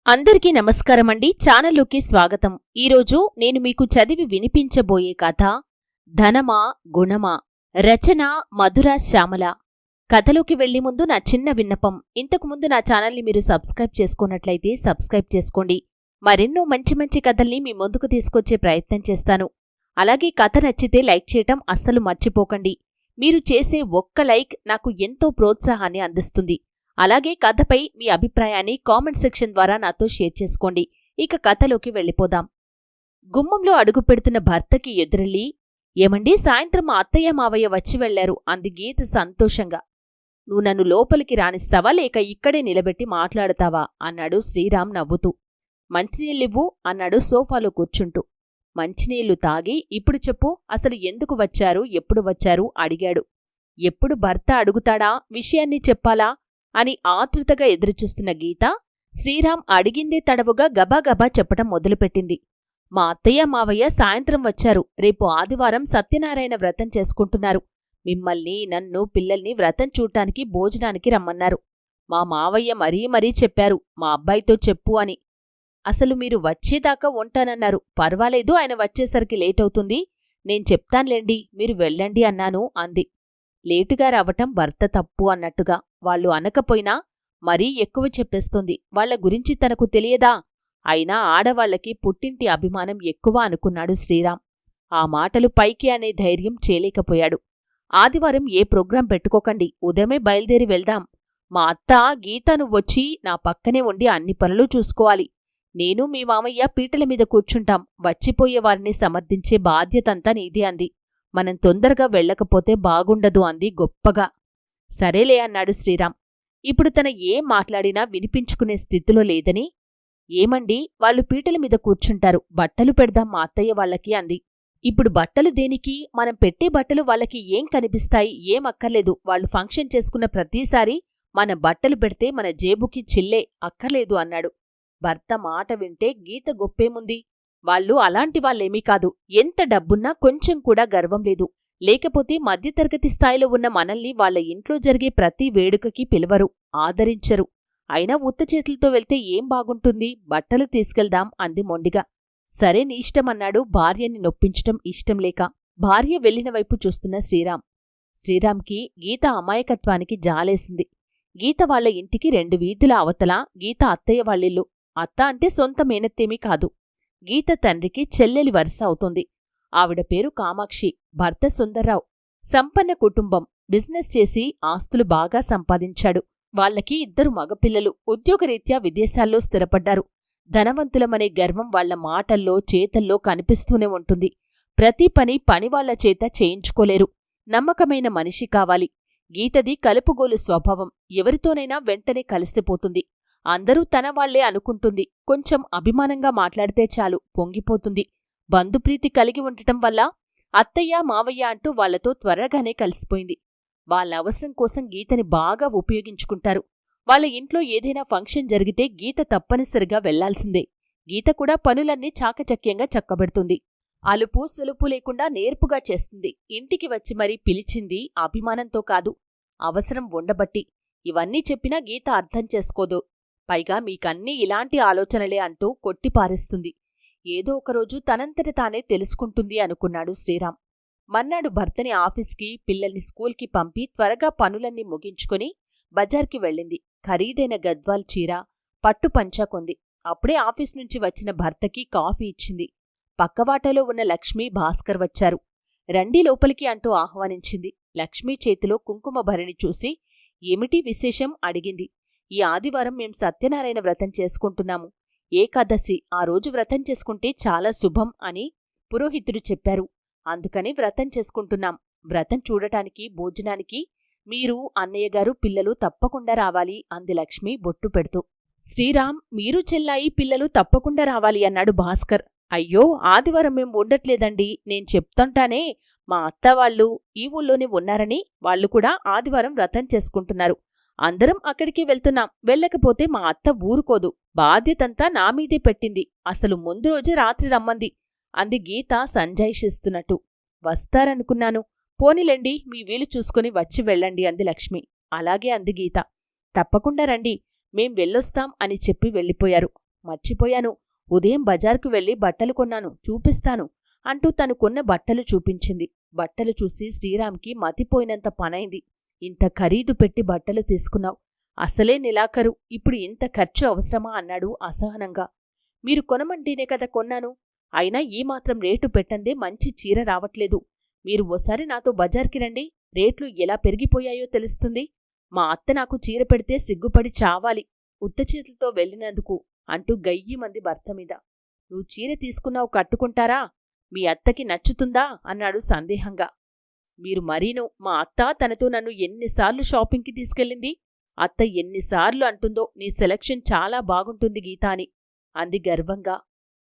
అందరికీ నమస్కారమండి. ఛానల్లోకి స్వాగతం. ఈరోజు నేను మీకు చదివి వినిపించబోయే కథ ధనమా గుణమా. రచన మధుర శ్యామల. కథలోకి వెళ్లే ముందు నా చిన్న విన్నపం, ఇంతకుముందు నా ఛానల్ని మీరు సబ్స్క్రైబ్ చేసుకున్నట్లయితే సబ్స్క్రైబ్ చేసుకోండి. మరెన్నో మంచి మంచి కథల్ని మీ ముందుకు తీసుకొచ్చే ప్రయత్నం చేస్తాను. అలాగే కథ నచ్చితే లైక్ చేయటం అస్సలు మర్చిపోకండి. మీరు చేసే ఒక్క లైక్ నాకు ఎంతో ప్రోత్సాహాన్ని అందిస్తుంది. అలాగే కథపై మీ అభిప్రాయాన్ని కామెంట్ సెక్షన్ ద్వారా నాతో షేర్ చేసుకోండి. ఇక కథలోకి వెళ్ళిపోదాం. గుమ్మంలో అడుగుపెడుతున్న భర్తకి ఎదురెళ్ళి, ఏమండి, సాయంత్రం మా అత్తయ్య మావయ్య వచ్చి వెళ్లారు అంది గీత సంతోషంగా. నువ్వు నన్ను లోపలికి రానిస్తావా లేక ఇక్కడే నిలబెట్టి మాట్లాడతావా అన్నాడు శ్రీరామ్ నవ్వుతూ. మంచినీళ్ళివ్వు అన్నాడు సోఫాలో కూర్చుంటూ. మంచినీళ్లు తాగి ఇప్పుడు చెప్పు, అసలు ఎందుకు వచ్చారు, ఎప్పుడు వచ్చారు అడిగాడు. ఎప్పుడు భర్త అడుగుతాడా, విషయాన్ని చెప్పాలా అని ఆతృతగా ఎదురుచూస్తున్న గీత శ్రీరామ్ అడిగిందే తడవుగా గబాగబా చెప్పటం మొదలుపెట్టింది. మా అత్తయ్య మావయ్య సాయంత్రం వచ్చారు. రేపు ఆదివారం సత్యనారాయణ వ్రతం చేసుకుంటున్నారు. మిమ్మల్ని, నన్ను, పిల్లల్ని వ్రతం చూడ్డానికి భోజనానికి రమ్మన్నారు. మా మావయ్య మరీ చెప్పారు, మా అబ్బాయితో చెప్పు అని. అసలు మీరు వచ్చేదాకా ఉంటానన్నారు. పర్వాలేదు, ఆయన వచ్చేసరికి లేటవుతుంది, నేను చెప్తాన్లేండి, మీరు వెళ్ళండి అన్నాను అంది. లేటుగా రావటం భర్త తప్పు అన్నట్టుగా. వాళ్ళు అనకపోయినా మరీ ఎక్కువ చెప్పేస్తుంది. వాళ్ల గురించి తనకు తెలియదా? అయినా ఆడవాళ్లకి పుట్టింటి అభిమానం ఎక్కువ అనుకున్నాడు శ్రీరామ్. ఆ మాటలు పైకి అనే ధైర్యం చేయలేకపోయాడు. ఆదివారం ఏ ప్రోగ్రాం పెట్టుకోకండి, ఉదయమే బయలుదేరి వెళ్దాం. మా అత్త గీత నువ్వొచ్చి నా పక్కనే ఉండి అన్ని పనులు చూసుకోవాలి. నేను మీ మామయ్య పీటల మీద కూర్చుంటాం. వచ్చిపోయేవారిని సమర్థించే బాధ్యతంతా నీది అంది. మనం తొందరగా వెళ్ళకపోతే బాగుండదు అంది గొప్పగా. సరేలే అన్నాడు శ్రీరామ్. ఇప్పుడు తన ఏం మాట్లాడినా వినిపించుకునే స్థితిలో లేదని, ఏమండి, వాళ్ళు పీటల మీద కూర్చుంటారు, బట్టలు పెడదాం మా అత్తయ్య వాళ్ళకి అంది. ఇప్పుడు బట్టలు దేనికి? మనం పెట్టే బట్టలు వాళ్ళకి ఏం కనిపిస్తాయి? ఏం అక్కర్లేదు. వాళ్ళు ఫంక్షన్ చేసుకున్న ప్రతిసారి మన బట్టలు పెడితే మన జేబుకి చిల్లే, అక్కర్లేదు అన్నాడు. భర్త మాట వింటే గీత గొప్పేముంది? వాళ్ళు అలాంటి వాళ్ళేమీ కాదు. ఎంత డబ్బున్నా కొంచెం కూడా గర్వం లేదు. లేకపోతే మధ్యతరగతి స్థాయిలో ఉన్న మనల్ని వాళ్ల ఇంట్లో జరిగే ప్రతి వేడుకకి పిలవరు, ఆదరించరు. అయినా ఉత్త చేతులతో వెళ్తే ఏం బాగుంటుంది? బట్టలు తీసుకెళ్దాం అంది మొండిగా. సరే నీ ఇష్టమన్నాడు, భార్యని నొప్పించటం ఇష్టంలేక. భార్య వెళ్లిన వైపు చూస్తున్న శ్రీరామ్కి గీత అమాయకత్వానికి జాలేసింది. గీత వాళ్ల ఇంటికి 2 వీధుల అవతల గీత అత్తయ్య వాళ్ళిల్లు. అత్త అంటే సొంత మేనత్తేమీ కాదు. గీత తండ్రికి చెల్లెలి వరుస అవుతుంది. ఆవిడ పేరు కామాక్షి, భర్త సుందర్రావు. సంపన్న కుటుంబం. బిజినెస్ చేసి ఆస్తులు బాగా సంపాదించాడు. వాళ్లకి 2 మగపిల్లలు. ఉద్యోగరీత్యా విదేశాల్లో స్థిరపడ్డారు. ధనవంతులమనే గర్వం వాళ్ల మాటల్లో, చేతల్లో కనిపిస్తూనే ఉంటుంది. ప్రతి పనివాళ్ల చేత చేయించుకోలేరు. నమ్మకమైన మనిషి కావాలి. గీతది కలుపుగోలు స్వభావం. ఎవరితోనైనా వెంటనే కలిసిపోతుంది. అందరూ తన వాళ్లే అనుకుంటుంది. కొంచెం అభిమానంగా మాట్లాడితే చాలు, పొంగిపోతుంది. బంధుప్రీతి కలిగి ఉండటం వల్ల అత్తయ్య మావయ్య అంటూ వాళ్లతో త్వరగానే కలిసిపోయింది. వాళ్ళ అవసరం కోసం గీతని బాగా ఉపయోగించుకుంటారు. వాళ్ళ ఇంట్లో ఏదైనా ఫంక్షన్ జరిగితే గీత తప్పనిసరిగా వెళ్లాల్సిందే. గీత కూడా పనులన్నీ చాకచక్యంగా చక్కబెడుతుంది. అలుపు సులుపు లేకుండా నేర్పుగా చేస్తుంది. ఇంటికి వచ్చి మరీ పిలిచింది అభిమానంతో కాదు, అవసరం ఉండబట్టి. ఇవన్నీ చెప్పినా గీత అర్థం చేసుకోదు. పైగా మీకన్నీ ఇలాంటి ఆలోచనలే అంటూ కొట్టిపారేస్తుంది. ఏదో ఒకరోజు తనంతట తానే తెలుసుకుంటుంది అనుకున్నాడు శ్రీరామ్. మర్నాడు భర్తని ఆఫీస్కి, పిల్లల్ని స్కూల్కి పంపి త్వరగా పనులన్నీ ముగించుకుని బజార్కి వెళ్ళింది. ఖరీదైన గద్వాల్ చీర, పట్టు పంచా కొంది. అప్పుడే ఆఫీస్ నుంచి వచ్చిన భర్తకి కాఫీ ఇచ్చింది. పక్కవాటలో ఉన్న లక్ష్మి, భాస్కర్ వచ్చారు. రండి లోపలికి అంటూ ఆహ్వానించింది. లక్ష్మీ చేతిలో కుంకుమ భరిణి చూసి ఏమిటి విశేషం అడిగింది. ఈ ఆదివారం మేం సత్యనారాయణ వ్రతం చేసుకుంటున్నాము. ఏకాదశి, ఆ రోజు వ్రతం చేసుకుంటే చాలా శుభం అని పురోహితుడు చెప్పారు. అందుకని వ్రతం చేసుకుంటున్నాం. వ్రతం చూడటానికి, భోజనానికి మీరు, అన్నయ్యగారు, పిల్లలు తప్పకుండా రావాలి అంది లక్ష్మి బొట్టు పెడుతూ. శ్రీరామ్, మీరు, చెల్లాయి, పిల్లలు తప్పకుండా రావాలి అన్నాడు భాస్కర్. అయ్యో, ఆదివారం మేం ఉండట్లేదండి. నేను చెప్తుంటానే, మా అత్త వాళ్ళు ఈ ఊళ్ళోనే ఉన్నారని. వాళ్ళు కూడా ఆదివారం వ్రతం చేసుకుంటున్నారు. అందరం అక్కడికి వెళ్తున్నాం. వెళ్ళకపోతే మా అత్త ఊరుకోదు. బాధ్యతంతా నామీదే పెట్టింది. అసలు ముందు రోజే రాత్రి రమ్మంది అంది గీత సంజాయిషిస్తున్నట్టు. వస్తారనుకున్నాను. పోనిలెండి, మీ వీలు చూసుకుని వచ్చి వెళ్ళండి అంది లక్ష్మి. అలాగే అంది గీత. తప్పకుండా రండి, మేం వెళ్ళొస్తాం అని చెప్పి వెళ్ళిపోయారు. మర్చిపోయాను. ఉదయం బజార్కు వెళ్లి బట్టలు కొన్నాను, చూపిస్తాను అంటూ తను కొన్న బట్టలు చూపించింది. బట్టలు చూసి శ్రీరామ్కి మతిపోయినంత పనైంది. ఇంత ఖరీదు పెట్టి బట్టలు తీసుకున్నావు, అసలే నెలాఖరు, ఇప్పుడు ఇంత ఖర్చు అవసరమా అన్నాడు అసహనంగా. మీరు కొనమంటేనే కదా కొన్నాను, అయినా ఈ మాత్రం రేటు పెట్టందే మంచి చీర రావట్లేదు. మీరు ఓసారి నాతో బజార్కి రండి, రేట్లు ఎలా పెరిగిపోయాయో తెలుస్తుంది. మా అత్త నాకు చీర పెడితే సిగ్గుపడి చావాలి, ఉత్తచేతులతో వెళ్ళినందుకు అంటూ గయ్యిమంది భర్త మీద. నువ్వు చీర తీసుకున్నావు, కట్టుకుంటారా? మీ అత్తకి నచ్చుతుందా అన్నాడు సందేహంగా. మీరు మరీను, మా అత్త తనతో నన్ను ఎన్నిసార్లు షాపింగ్కి తీసుకెళ్ళింది. అత్త ఎన్నిసార్లు అంటుందో నీ సెలక్షన్ చాలా బాగుంటుంది గీతా అని అంది గర్వంగా.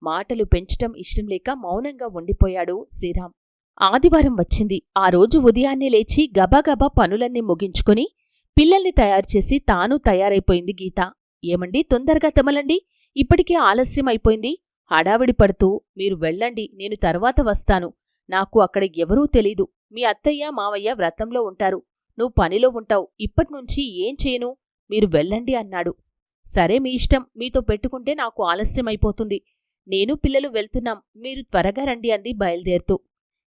మాటలు పెంచటం ఇష్టం లేక మౌనంగా ఉండిపోయాడు శ్రీరామ్. ఆదివారం వచ్చింది. ఆ రోజు ఉదయాన్నే లేచి గబాగబా పనులన్నీ ముగించుకుని పిల్లల్ని తయారుచేసి తాను తయారైపోయింది గీత. ఏమండి, తొందరగా తెమలండి, ఇప్పటికే ఆలస్యం అయిపోయింది. హడావిడి పడుతూ, మీరు వెళ్ళండి, నేను తర్వాత వస్తాను. నాకు అక్కడ ఎవరూ తెలీదు. మీ అత్తయ్య మావయ్య వ్రతంలో ఉంటారు, నువ్వు పనిలో ఉంటావు. ఇప్పట్నుంచి ఏం చేయను, మీరు వెళ్ళండి అన్నాడు. సరే, మీ ఇష్టం, మీతో పెట్టుకుంటే నాకు ఆలస్యమైపోతుంది. నేను పిల్లలు వెళ్తున్నాం, మీరు త్వరగా రండి అంది బయలుదేరుతూ.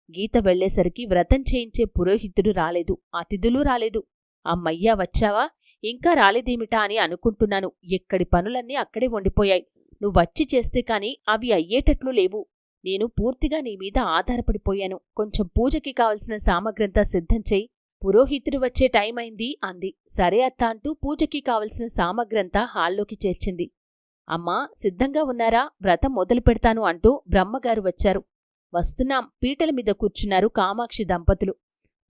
గీత వెళ్లేసరికి వ్రతం చేయించే పురోహితుడు రాలేదు, అతిథులు రాలేదు. అమ్మయ్యా, వచ్చావా? ఇంకా రాలేదేమిటా అని అనుకుంటున్నాను. ఎక్కడి పనులన్నీ అక్కడే ఉండిపోయాయి. నువ్వచ్చి చేస్తే కాని అవి అయ్యేటట్లు లేవు. నేను పూర్తిగా నీమీద ఆధారపడిపోయాను. కొంచెం పూజకి కావలసిన సామగ్రంతా సిద్ధం చెయ్యి, పురోహితుడు వచ్చే టైం అయింది అంది. సరే అత్త అంటూ పూజకి కావలసిన సామగ్రంతా హాల్లోకి చేర్చింది. అమ్మా, సిద్ధంగా ఉన్నారా? వ్రతం మొదలు పెడతాను అంటూ బ్రహ్మగారు వచ్చారు. వస్తున్నాం, పీటల మీద కూర్చున్నారు కామాక్షి దంపతులు.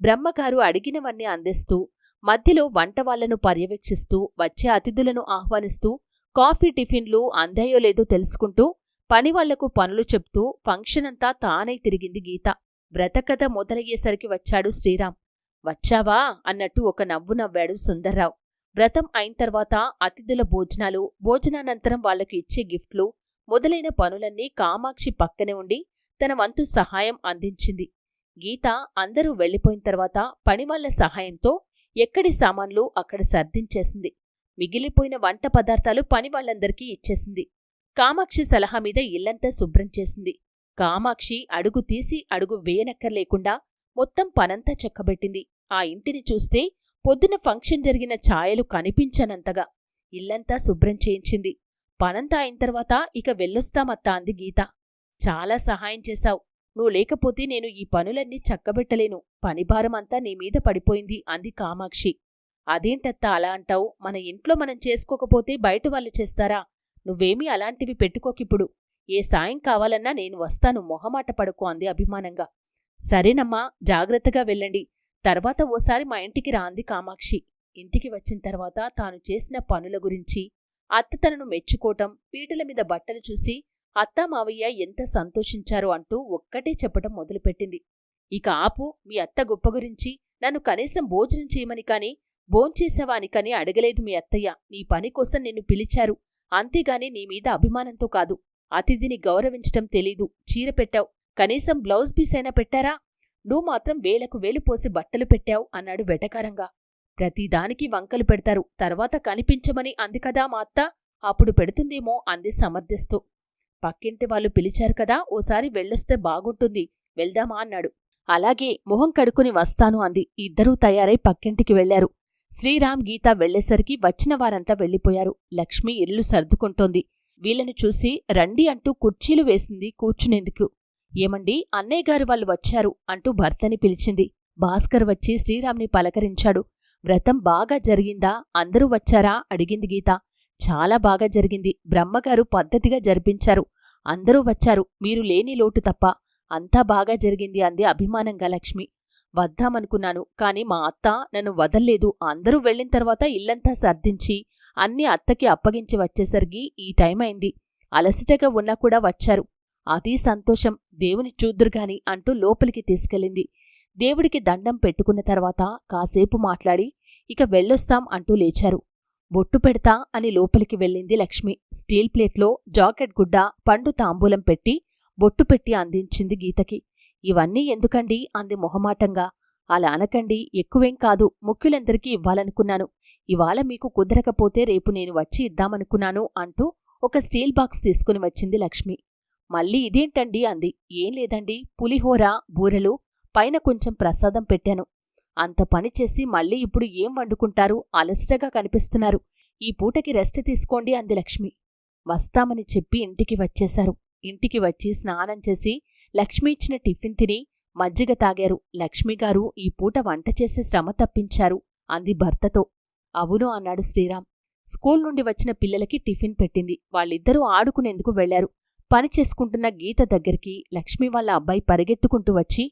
బ్రహ్మగారు అడిగినవన్నీ అందిస్తూ, మధ్యలో వంటవాళ్లను పర్యవేక్షిస్తూ, వచ్చే అతిథులను ఆహ్వానిస్తూ, కాఫీ టిఫిన్లు అందాయో లేదో తెలుసుకుంటూ, పనివాళ్లకు పనులు చెప్తూ ఫంక్షనంతా తానై తిరిగింది గీత. వ్రతకథ మొదలయ్యేసరికి వచ్చాడు శ్రీరామ్. వచ్చావా అన్నట్టు ఒక నవ్వు నవ్వాడు సుందర్రావు. వ్రతం అయిన తర్వాత అతిథుల భోజనాలు, భోజనానంతరం వాళ్లకు ఇచ్చే గిఫ్ట్లు మొదలైన పనులన్నీ కామాక్షి పక్కనే ఉండి తన వంతు సహాయం అందించింది. గీత అందరూ వెళ్లిపోయిన తర్వాత పనివాళ్ల సహాయంతో ఎక్కడి సామాన్లు అక్కడ సర్దించేసింది. మిగిలిపోయిన వంట పదార్థాలు పనివాళ్లందరికీ ఇచ్చేసింది. కామాక్షి సలహా మీద ఇల్లంతా శుభ్రం చేసింది. కామాక్షి అడుగు తీసి అడుగు వేయనక్కర్లేకుండా మొత్తం పనంతా చెక్కబెట్టింది. ఆ ఇంటిని చూస్తే పొద్దున ఫంక్షన్ జరిగిన ఛాయలు కనిపించనంతగా ఇల్లంతా శుభ్రం చేయించింది. పనంతా అయిన తర్వాత ఇక వెళ్ళొస్తామత్తా అంది గీత. చాలా సహాయం చేశావు. నువ్వు లేకపోతే నేను ఈ పనులన్నీ చక్కబెట్టలేను. పనిభారమంతా నీమీద పడిపోయింది అంది కామాక్షి. అదేంటత్తా అలా అంటావు? మన ఇంట్లో మనం చేసుకోకపోతే బయట వాళ్ళు చేస్తారా? నువ్వేమీ అలాంటివి పెట్టుకోకిప్పుడు. ఏ సాయం కావాలన్నా నేను వస్తాను, మొహమాట పడుకో అంది అభిమానంగా. సరేనమ్మా, జాగ్రత్తగా వెళ్ళండి. తర్వాత ఓసారి మా ఇంటికి రా అంది కామాక్షి. ఇంటికి వచ్చిన తర్వాత తాను చేసిన పనుల గురించి, అత్త తనను మెచ్చుకోవటం, పీటల మీద బట్టలు చూసి అత్తా మావయ్య ఎంత సంతోషించారో అంటూ ఒక్కటే చెప్పటం మొదలుపెట్టింది. ఇక ఆపు, మీ అత్త గొప్ప గురించి. నన్ను కనీసం భోజనం చేయమని కాని, భోంచేసావా అని కాని అడగలేదు మీ అత్తయ్య. నీ పనికోసం నిన్ను పిలిచారు, అంతేగాని నీమీద అభిమానంతో కాదు. అతిథిని గౌరవించటం తెలీదు. చీర పెట్టావు, కనీసం బ్లౌజ్ పీస్ అయినా పెట్టారా? నువ్వు మాత్రం వేలకు వేలు పోసి బట్టలు పెట్టావు అన్నాడు వెటకారంగా. ప్రతిదానికి వంకలు పెడతారు, తర్వాత కనిపించమని అంది కదా మా అత్త, అప్పుడు పెడుతుందేమో అంది సమర్థిస్తూ. పక్కింటి వాళ్ళు పిలిచారు కదా, ఓసారి వెళ్ళొస్తే బాగుంటుంది, వెళ్దామా అన్నాడు. అలాగే, మొహం కడుక్కుని వస్తాను అంది. ఇద్దరూ తయారై పక్కింటికి వెళ్లారు. శ్రీరామ్, గీత వెళ్లేసరికి వచ్చిన వారంతా వెళ్లిపోయారు. లక్ష్మి ఇల్లు సర్దుకుంటోంది. వీళ్లను చూసి రండి అంటూ కుర్చీలు వేసింది కూర్చునేందుకు. ఏమండి, అన్నయ్యగారు వాళ్ళు వచ్చారు అంటూ భర్తని పిలిచింది. భాస్కర్ వచ్చి శ్రీరామ్ని పలకరించాడు. వ్రతం బాగా జరిగిందా? అందరూ వచ్చారా అడిగింది గీత. చాలా బాగా జరిగింది. బ్రహ్మగారు పద్ధతిగా జరిపించారు. అందరూ వచ్చారు, మీరు లేని లోటు తప్ప. అంతా బాగా జరిగింది అంది అభిమానంగా లక్ష్మి. వద్దామనుకున్నాను, కాని మా అత్త నన్ను వదల్లేదు. అందరూ వెళ్లిన తర్వాత ఇల్లంతా సర్దించి అన్నీ అత్తకి అప్పగించి వచ్చేసరికి ఈ టైం అయింది. అలసటగా ఉన్నా కూడా వచ్చారు. అదీ సంతోషం, దేవుని చూద్దురుగాని అంటూ లోపలికి తీసుకెళ్ళింది. దేవుడికి దండం పెట్టుకున్న తర్వాత కాసేపు మాట్లాడి ఇక వెళ్ళొస్తాం అంటూ లేచారు. బొట్టు పెడతా అని లోపలికి వెళ్ళింది లక్ష్మి. స్టీల్ ప్లేట్లో జాకెట్ గుడ్డ, పండు తాంబూలం పెట్టి బొట్టు పెట్టి అందించింది గీతకి. ఇవన్నీ ఎందుకండి అంది మొహమాటంగా. అలా అనకండి, ఎక్కువేం కాదు, ముఖ్యులందరికీ ఇవ్వాలనుకున్నాను. ఇవాళ మీకు కుదరకపోతే రేపు నేను వచ్చి ఇద్దామనుకున్నాను అంటూ ఒక స్టీల్ బాక్స్ తీసుకుని వచ్చింది లక్ష్మి. మళ్ళీ ఇదేంటండి అంది. ఏం లేదండి, పులిహోర, బూరెలు, పైన కొంచెం ప్రసాదం పెట్టాను. అంత పనిచేసి మళ్ళీ ఇప్పుడు ఏం వండుకుంటారు? అలసటగా కనిపిస్తున్నారు. ఈ పూటకి రెస్ట్ తీసుకోండి అంది లక్ష్మి. వస్తామని చెప్పి ఇంటికి వచ్చేశారు. ఇంటికి వచ్చి స్నానం చేసి లక్ష్మి ఇచ్చిన టిఫిన్ తిని మజ్జిగ తాగారు. లక్ష్మిగారు ఈ పూట వంట చేసే శ్రమ తప్పించారు అంది భర్తతో. అవును అన్నాడు శ్రీరామ్. స్కూల్ నుండి వచ్చిన పిల్లలకి టిఫిన్ పెట్టింది. వాళ్ళిద్దరూ ఆడుకునేందుకు వెళ్లారు. పని చేసుకుంటున్న గీత దగ్గరికి లక్ష్మి వాళ్ళ అబ్బాయి పరిగెత్తుకుంటూ వచ్చి,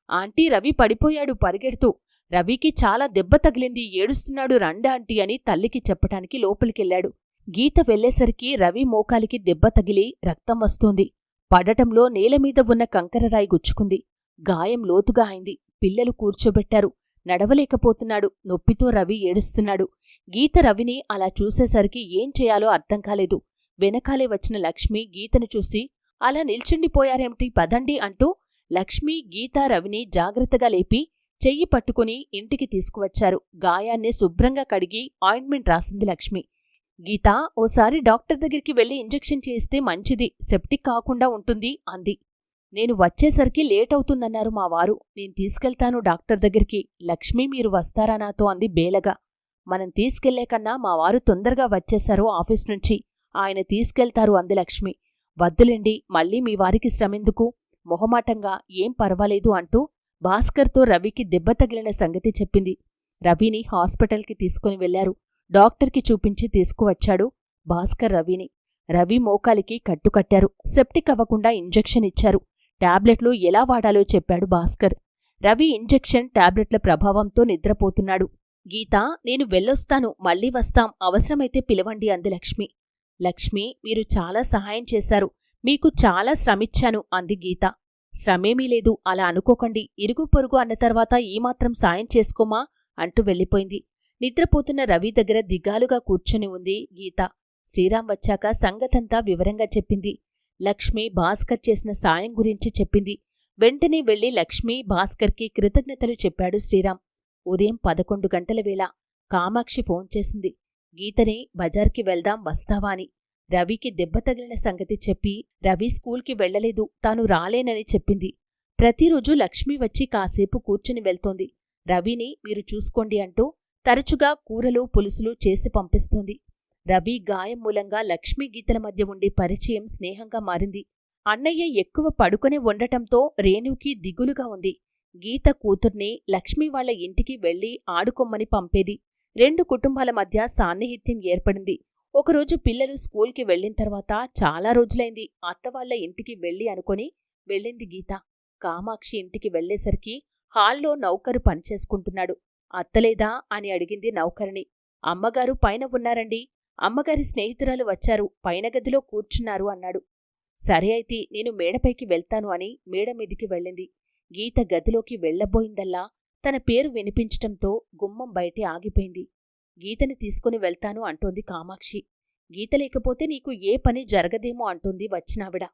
ఆంటీ, రవి పడిపోయాడు పరిగెడుతూ. రవికి చాలా దెబ్బ తగిలింది, ఏడుస్తున్నాడు, రండి ఆంటీ అని తల్లికి చెప్పటానికి లోపలికెళ్లాడు. గీత వెళ్లేసరికి రవి మోకాలికి దెబ్బ తగిలి రక్తం వస్తోంది. పడటంలో నేలమీద ఉన్న కంకరరాయి గుచ్చుకుంది. గాయం లోతుగా అయింది. పిల్లలు కూర్చోబెట్టారు. నడవలేకపోతున్నాడు. నొప్పితో రవి ఏడుస్తున్నాడు. గీత రవిని అలా చూసేసరికి ఏం చేయాలో అర్థం కాలేదు. వెనకాలే వచ్చిన లక్ష్మి గీతను చూసి, అలా నిల్చుండిపోయారేమిటి, పదండి అంటూ లక్ష్మి, గీత రవిని జాగ్రత్తగా లేపి చెయ్యి పట్టుకుని ఇంటికి తీసుకువచ్చారు. గాయాన్ని శుభ్రంగా కడిగి ఆయింట్మెంట్ రాసింది లక్ష్మి. గీత, ఓసారి డాక్టర్ దగ్గరికి వెళ్లి ఇంజెక్షన్ చేయిస్తే మంచిది, సెప్టిక్ కాకుండా ఉంటుంది అంది. నేను వచ్చేసరికి లేట్ అవుతుందన్నారు మా వారు. నేను తీసుకెళ్తాను డాక్టర్ దగ్గరికి. లక్ష్మి, మీరు వస్తారా నాతో అంది బేలగా. మనం తీసుకెళ్లే కన్నా మా వారు తొందరగా వచ్చేశారు ఆఫీస్ నుంచి. ఆయన తీసుకెళ్తారు అంది లక్ష్మి. వద్దులేండి, మళ్ళీ మీ వారికి శ్రమెందుకు? మొహమాటంగా ఏం పర్వాలేదు అంటూ భాస్కర్తో రవికి దెబ్బ తగిలిన సంగతి చెప్పింది. రవిని హాస్పిటల్కి తీసుకుని వెళ్లారు. డాక్టర్కి చూపించి తీసుకువచ్చాడు భాస్కర్ రవిని. రవి మోకాలికి కట్టుకట్టారు. సెప్టిక్ అవ్వకుండా ఇంజెక్షన్ ఇచ్చారు. టాబ్లెట్లు ఎలా వాడాలో చెప్పాడు భాస్కర్. రవి ఇంజెక్షన్, టాబ్లెట్ల ప్రభావంతో నిద్రపోతున్నాడు. గీత, నేను వెళ్ళొస్తాను, మళ్ళీ వస్తాం, అవసరమైతే పిలవండి అంది లక్ష్మి. లక్ష్మి, మీరు చాలా సహాయం చేశారు, మీకు చాలా శ్రమిచ్చాను అంది గీత. శ్రమేమీ లేదు, అలా అనుకోకండి. ఇరుగు పొరుగు అన్న తర్వాత ఈమాత్రం సాయం చేసుకోమా అంటూ వెళ్ళిపోయింది. నిద్రపోతున్న రవి దగ్గర దిగాలుగా కూర్చుని ఉంది గీత. శ్రీరామ్ వచ్చాక సంగతంతా వివరంగా చెప్పింది. లక్ష్మి భాస్కర్ చేసిన సాయం గురించి చెప్పింది. వెంటనే వెళ్లి లక్ష్మి, భాస్కర్కి కృతజ్ఞతలు చెప్పాడు శ్రీరామ్. ఉదయం 11 గంటల వేళ కామాక్షి ఫోన్ చేసింది. గీతని బజార్కి వెళ్దాం, వస్తావా అని. రవికి దెబ్బ తగిలిన సంగతి చెప్పి, రవి స్కూల్కి వెళ్లలేదు, తాను రాలేనని చెప్పింది. ప్రతిరోజు లక్ష్మి వచ్చి కాసేపు కూర్చుని వెళ్తోంది. రవిని మీరు చూసుకోండి అంటూ తరచుగా కూరలు, పులుసులు చేసి పంపిస్తోంది. రవి గాయం మూలంగా లక్ష్మీ గీతల మధ్య ఉండే పరిచయం స్నేహంగా మారింది. అన్నయ్య ఎక్కువ పడుకునే ఉండటంతో రేణుకి దిగులుగా ఉంది. గీత కూతుర్ని లక్ష్మీ వాళ్ల ఇంటికి వెళ్లి ఆడుకొమ్మని పంపేది. 2 కుటుంబాల మధ్య సాన్నిహిత్యం ఏర్పడింది. ఒకరోజు పిల్లలు స్కూల్కి వెళ్లిన తర్వాత చాలా రోజులైంది అత్తవాళ్ల ఇంటికి వెళ్లి అనుకుని వెళ్ళింది గీత. కామాక్షి ఇంటికి వెళ్లేసరికి హాల్లో నౌకరు పనిచేసుకుంటున్నాడు. అత్తలేదా అని అడిగింది నౌకరిని. అమ్మగారు పైన ఉన్నారండి, అమ్మగారి స్నేహితురాలు వచ్చారు, పైన గదిలో కూర్చున్నారు అన్నాడు. సరే అయితే నేను మేడపైకి వెళ్తాను అని మేడమీదికి వెళ్ళింది. గీత గదిలోకి వెళ్లబోయిందల్లా తన పేరు వినిపించటంతో గుమ్మం బయటే ఆగిపోయింది. గీతని తీసుకుని వెళ్తాను అంటోంది కామాక్షి. గీత లేకపోతే నీకు ఏ పని జరగదేమో అంటోంది వచ్చినావిడ.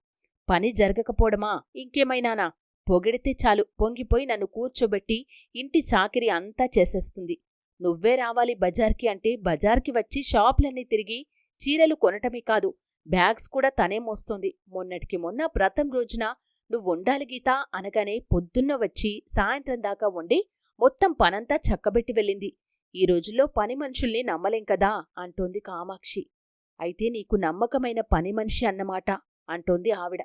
పని జరగకపోవడమా, ఇంకేమైనానా? పొగిడితే చాలు పొంగిపోయి నన్ను కూర్చోబెట్టి ఇంటి చాకిరి అంతా చేసేస్తుంది. నువ్వే రావాలి బజార్కి అంటే బజార్కి వచ్చి షాపులన్నీ తిరిగి చీరలు కొనటమే కాదు, బ్యాగ్స్ కూడా తనే మోస్తోంది. మొన్నటికి మొన్న వ్రతం రోజున నువ్వుండాలి గీత అనగానే పొద్దున్న వచ్చి సాయంత్రం దాకా ఉండి మొత్తం పనంతా చక్కబెట్టి వెళ్ళింది. ఈ రోజుల్లో పని మనుషుల్ని నమ్మలేం కదా అంటోంది కామాక్షి. అయితే నీకు నమ్మకమైన పని మనిషి అన్నమాట అంటోంది ఆవిడ.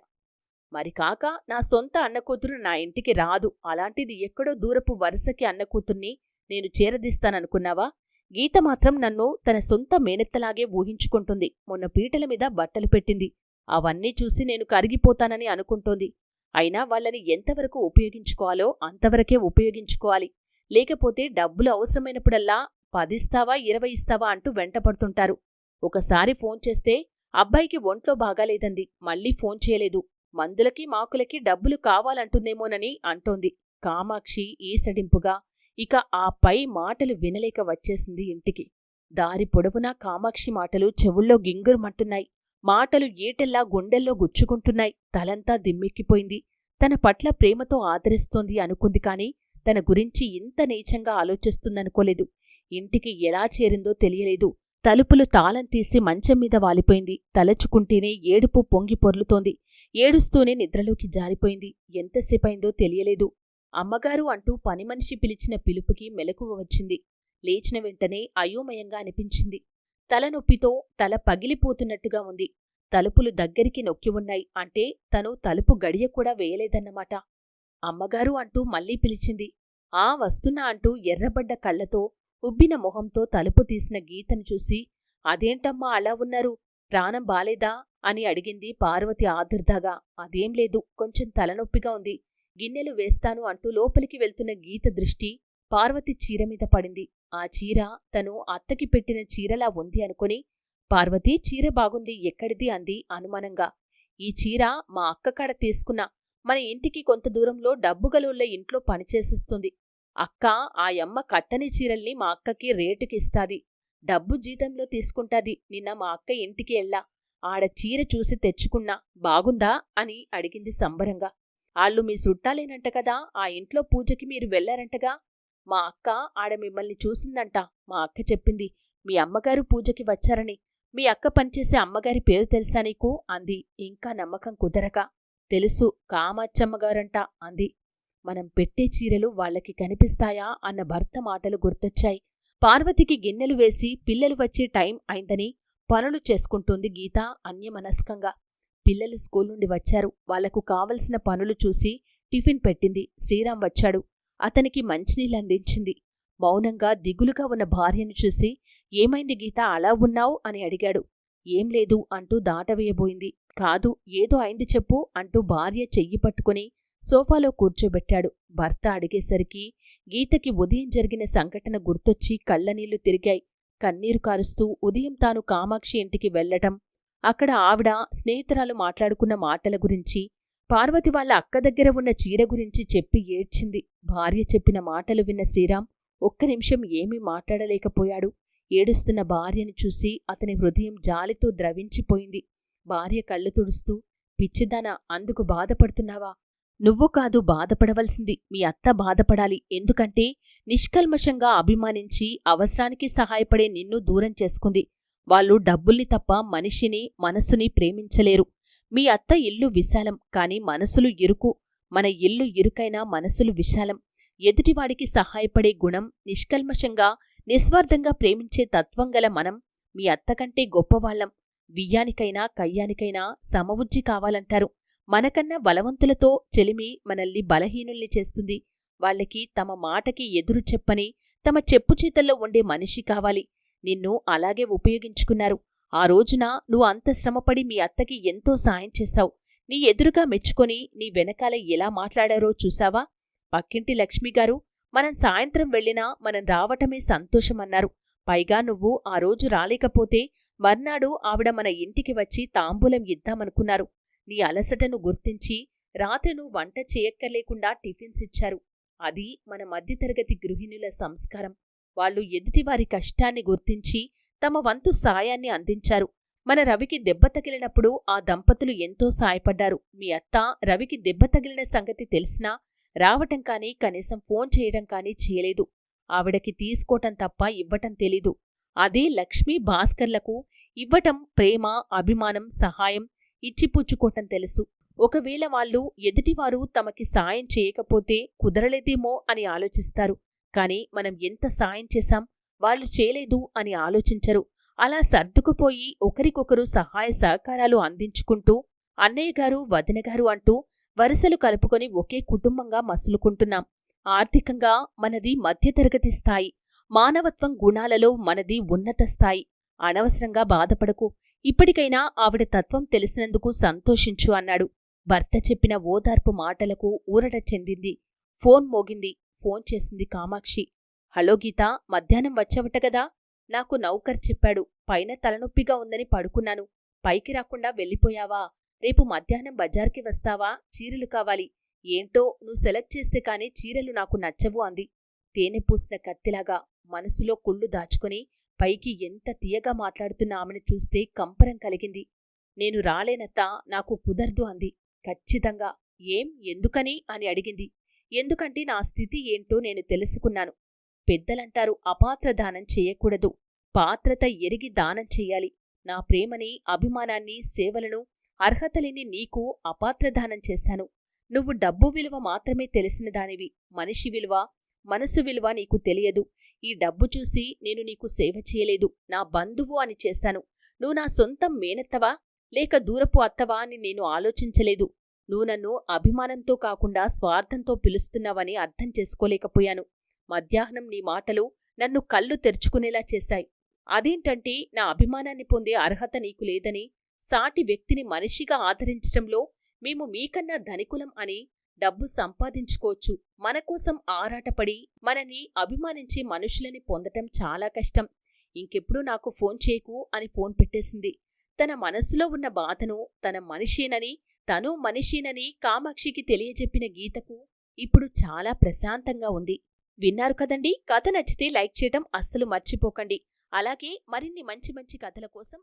మరి కాక నా సొంత అన్నకూతురు నా ఇంటికి రాదు, అలాంటిది ఎక్కడో దూరపు వరుసకి అన్నకూతుర్ని నేను చేరదీస్తాననుకున్నావా? గీత మాత్రం నన్ను తన సొంత మేనెత్తలాగే ఊహించుకుంటుంది. మొన్న పీటల మీద బట్టలు పెట్టింది. అవన్నీ చూసి నేను కరిగిపోతానని అనుకుంటోంది. అయినా వాళ్ళని ఎంతవరకు ఉపయోగించుకోవాలో అంతవరకే ఉపయోగించుకోవాలి. లేకపోతే డబ్బులు అవసరమైనప్పుడల్లా 10 ఇస్తావా 20 ఇస్తావా అంటూ వెంటపడుతుంటారు. ఒకసారి ఫోన్ చేస్తే అబ్బాయికి ఒంట్లో బాగాలేదంది, మళ్ళీ ఫోన్ చేయలేదు. మందులకి మాకులకి డబ్బులు కావాలంటుందేమోనని అంటోంది కామాక్షి ఈసడింపుగా. ఇక ఆ పై మాటలు వినలేక వచ్చేసింది ఇంటికి. దారి పొడవునా కామాక్షి మాటలు చెవుల్లో గింగురుమంటున్నాయి. మాటలు ఈటెల్లా గుండెల్లో గుచ్చుకుంటున్నాయి. తలంతా దిమ్మెక్కిపోయింది. తన పట్ల ప్రేమతో ఆదరిస్తోంది అనుకుంది కాని తన గురించి ఇంత నీచంగా ఆలోచిస్తుందనుకోలేదు. ఇంటికి ఎలా చేరిందో తెలియలేదు. తలుపులు తాళం తీసి మంచం మీద వాలిపోయింది. తలచుకుంటేనే ఏడుపు పొంగి పొర్లుతోంది. ఏడుస్తూనే నిద్రలోకి జారిపోయింది. ఎంతసేపైందో తెలియలేదు. అమ్మగారు అంటూ పనిమనిషి పిలిచిన పిలుపుకి మెలకువ వచ్చింది. లేచిన వెంటనే అయోమయంగా అనిపించింది. తలనొప్పితో తల పగిలిపోతున్నట్టుగా ఉంది. తలుపులు దగ్గరికి నొక్కి ఉన్నాయి అంటే తను తలుపు గడియ కూడా వేయలేదన్నమాట. అమ్మగారు అంటూ మళ్లీ పిలిచింది. ఆ వస్తున్నా అంటూ ఎర్రబడ్డ కళ్లతో ఉబ్బిన మొహంతో తలుపు తీసిన గీతను చూసి, అదేంటమ్మా అలా ఉన్నారు, ప్రాణం బాలేదా అని అడిగింది పార్వతి ఆదుర్దాగా. అదేం లేదు, కొంచెం తలనొప్పిగా ఉంది, గిన్నెలు వేస్తాను అంటూ లోపలికి వెళ్తున్న గీత దృష్టి పార్వతి చీరమీద పడింది. ఆ చీర తను అత్తకి పెట్టిన చీరలా ఉంది అనుకుని, పార్వతి చీర బాగుంది, ఎక్కడిది అంది అనుమానంగా. ఈ చీర మా అక్కకాడ తీసుకున్నా, మన ఇంటికి కొంత దూరంలో డబ్బుగలోళ్ళ ఇంట్లో పనిచేసేస్తుంది. అక్క ఆ యమ్మ కట్టని చీరల్ని మా అక్కకి రేటుకిస్తాది, డబ్బు జీతంలో తీసుకుంటాది. నిన్న మా అక్క ఇంటికి ఎళ్ళా, ఆడ చీర చూసి తెచ్చుకున్నా, బాగుందా అని అడిగింది సంబరంగా. ఆళ్ళు మీ సుట్టాలేనంట కదా, ఆ ఇంట్లో పూజకి మీరు వెళ్లారంటగా. మా అక్క ఆడ మిమ్మల్ని చూసిందంట, మా అక్క చెప్పింది మీ అమ్మగారు పూజకి వచ్చారని. మీ అక్క పనిచేసే అమ్మగారి పేరు తెలుసా నీకు అంది ఇంకా నమ్మకం కుదరక. తెలుసు, కామాచ్చమ్మగారంట అంది. మనం పెట్టే చీరలు వాళ్లకి కనిపిస్తాయా అన్న భర్త మాటలు గుర్తొచ్చాయి. పార్వతికి గిన్నెలు వేసి పిల్లలు వచ్చే టైం అయిందని పనులు చేసుకుంటోంది గీత అన్యమనస్కంగా. పిల్లలు స్కూల్ నుండి వచ్చారు. వాళ్లకు కావలసిన పనులు చూసి టిఫిన్ పెట్టింది. శ్రీరాం వచ్చాడు. అతనికి మంచినీళ్ళందించింది. మౌనంగా దిగులుగా ఉన్న భార్యను చూసి, ఏమైంది గీత అలా ఉన్నావు అని అడిగాడు. ఏం లేదు అంటూ దాటవేయబోయింది. కాదు, ఏదో అయింది చెప్పు అంటూ భార్య చెయ్యి పట్టుకుని సోఫాలో కూర్చోబెట్టాడు. భర్త అడిగేసరికి గీతకి ఉదయం జరిగిన సంఘటన గుర్తొచ్చి కళ్లనీళ్లు తిరిగాయి. కన్నీరు కారుస్తూ ఉదయం తాను కామాక్షి ఇంటికి వెళ్లటం, అక్కడ ఆవిడ స్నేహితురాలు మాట్లాడుకున్న మాటల గురించి, పార్వతి వాళ్ళ అక్క దగ్గర ఉన్న చీర గురించి చెప్పి ఏడ్చింది. భార్య చెప్పిన మాటలు విన్న శ్రీరాం ఒక్క నిమిషం ఏమీ మాట్లాడలేకపోయాడు. ఏడుస్తున్న భార్యను చూసి అతని హృదయం జాలితో ద్రవించిపోయింది. భార్య కళ్ళు తుడుస్తూ, పిచ్చిదానా, అందుకు బాధపడుతున్నావా? నువ్వు కాదు బాధపడవలసింది, మీ అత్త బాధపడాలి. ఎందుకంటే నిష్కల్మషంగా అభిమానించి అవసరానికి సహాయపడే నిన్ను దూరం చేసుకుంది. వాళ్ళు డబ్బుల్ని తప్ప మనిషిని, మనసుని ప్రేమించలేరు. మీ అత్త ఇల్లు విశాలం, కాని మనసులు ఇరుకు. మన ఇల్లు ఇరుకైనా మనసులు విశాలం. ఎదుటివాడికి సహాయపడే గుణం, నిష్కల్మషంగా నిస్వార్థంగా ప్రేమించే తత్వంగల మనం మీ అత్తకంటే గొప్పవాళ్లం. వియ్యానికైనా కయ్యానికైనా సమవుజ్జి కావాలంటారు. మనకన్నా బలవంతులతో చెలిమి మనల్ని బలహీనుల్ని చేస్తుంది. వాళ్లకి తమ మాటకి ఎదురు చెప్పని, తమ చెప్పుచేతల్లో ఉండే మనిషి కావాలి. నిన్ను అలాగే ఉపయోగించుకున్నారు. ఆ రోజున నువ్వు అంత శ్రమపడి మీ అత్తకి ఎంతో సాయం చేశావు. నీ ఎదురుగా మెచ్చుకొని నీ వెనకాల ఎలా మాట్లాడారో చూశావా? పక్కింటి లక్ష్మిగారు మనం సాయంత్రం వెళ్ళినా మనం రావటమే సంతోషమన్నారు. పైగా నువ్వు ఆ రోజు రాలేకపోతే మర్నాడు ఆవిడ మన ఇంటికి వచ్చి తాంబూలం ఇద్దామనుకున్నారు. నీ అలసటను గుర్తించి రాత్రిను వంట చేయక్కర్లేకుండా టిఫిన్స్ ఇచ్చారు. అది మన మధ్యతరగతి గృహిణుల సంస్కారం. వాళ్ళు ఎదుటివారి కష్టాన్ని గుర్తించి తమ వంతు సాయాన్ని అందించారు. మన రవికి దెబ్బ తగిలినప్పుడు ఆ దంపతులు ఎంతో సాయపడ్డారు. మీ అత్త రవికి దెబ్బ తగిలిన సంగతి తెలిసినా రావటం కానీ కనీసం ఫోన్ చేయడం కానీ చేయలేదు. ఆవిడకి తీసుకోవటం తప్ప ఇవ్వటం తెలీదు. అదే లక్ష్మీ భాస్కర్లకు ఇవ్వటం, ప్రేమ, అభిమానం, సహాయం ఇచ్చిపుచ్చుకోవటం తెలుసు. ఒకవేళ వాళ్ళు ఎదుటివారు తమకి సాయం చేయకపోతే కుదరలేదేమో అని ఆలోచిస్తారు. కాని మనం ఎంత సాయం చేశాం, వాళ్ళు చేయలేదు అని ఆలోచించరు. అలా సర్దుకుపోయి ఒకరికొకరు సహాయ సహకారాలు అందించుకుంటూ అన్నయ్యగారు, వదినగారు అంటూ వరుసలు కలుపుకొని ఒకే కుటుంబంగా మసులుకుంటున్నాం. ఆర్థికంగా మనది మధ్యతరగతి స్థాయి. మానవత్వం గుణాలలో మనది ఉన్నత స్థాయి. అనవసరంగా బాధపడకు. ఇప్పటికైనా ఆవిడ తత్వం తెలిసినందుకు సంతోషించు అన్నాడు. భర్త చెప్పిన ఓదార్పు మాటలకు ఊరట చెందింది. ఫోన్ మోగింది. ఫోన్ చేసింది కామాక్షి. హలో గీతా, మధ్యాహ్నం వచ్చావటగదా? నాకు నౌకర్ చెప్పాడు. పైన తలనొప్పిగా ఉందని పడుకున్నాను. పైకి రాకుండా వెళ్ళిపోయావా? రేపు మధ్యాహ్నం బజార్కి వస్తావా? చీరలు కావాలి. ఏంటో నువ్వు సెలెక్ట్ చేస్తే కాని చీరలు నాకు నచ్చవు అంది. తేనె పూసిన కత్తిలాగా మనసులో కుళ్ళు దాచుకుని పైకి ఎంత తీయగా మాట్లాడుతున్న ఆమెను చూస్తే కంపరం కలిగింది. నేను రాలేనత్తా, నాకు కుదర్దు అంది. ఖచ్చితంగా. ఏం, ఎందుకని అని అడిగింది. ఎందుకంటే నా స్థితి ఏంటో నేను తెలుసుకున్నాను. పెద్దలంటారు అపాత్రదానం చేయకూడదు. పాత్రత ఎరిగి దానం చెయ్యాలి. నా ప్రేమని, అభిమానాన్ని, సేవలను అర్హతలేని నీకు అపాత్రదానం చేశాను. నువ్వు డబ్బు విలువ మాత్రమే తెలిసిన దానివి. మనిషి విలువ, మనసు విలువ నీకు తెలియదు. ఈ డబ్బు చూసి నేను నీకు సేవ చేయలేదు. నా బంధువు అని చేశాను. నువ్వు నా సొంతం మేనత్తవా లేక దూరపు అత్తవా అని నేను ఆలోచించలేదు. నువ్వు నన్ను అభిమానంతో కాకుండా స్వార్థంతో పిలుస్తున్నావని అర్థం చేసుకోలేకపోయాను. మధ్యాహ్నం నీ మాటలు నన్ను కళ్ళు తెరుచుకునేలా చేశాయి. అదేంటంటే నా అభిమానాన్ని పొందే అర్హత నీకు లేదని, సాటి వ్యక్తిని మనిషిగా ఆదరించటంలో మేము మీకన్నా ధనికులం అని, డబ్బు సంపాదించుకోవచ్చు, మనకోసం ఆరాటపడి మనని అభిమానించే మనుషులని పొందటం చాలా కష్టం. ఇంకెప్పుడు నాకు ఫోన్ చేయకు అని ఫోన్ పెట్టేసింది. తన మనసులో ఉన్న బాధను తన మనిషేనని, తను మనిషినని కామాక్షికి తెలియజెప్పిన గీతకు ఇప్పుడు చాలా ప్రశాంతంగా ఉంది. విన్నారు కదండి. కథ నచ్చితే లైక్ చేయటం అస్సలు మర్చిపోకండి. అలాగే మరిన్ని మంచి మంచి కథల కోసం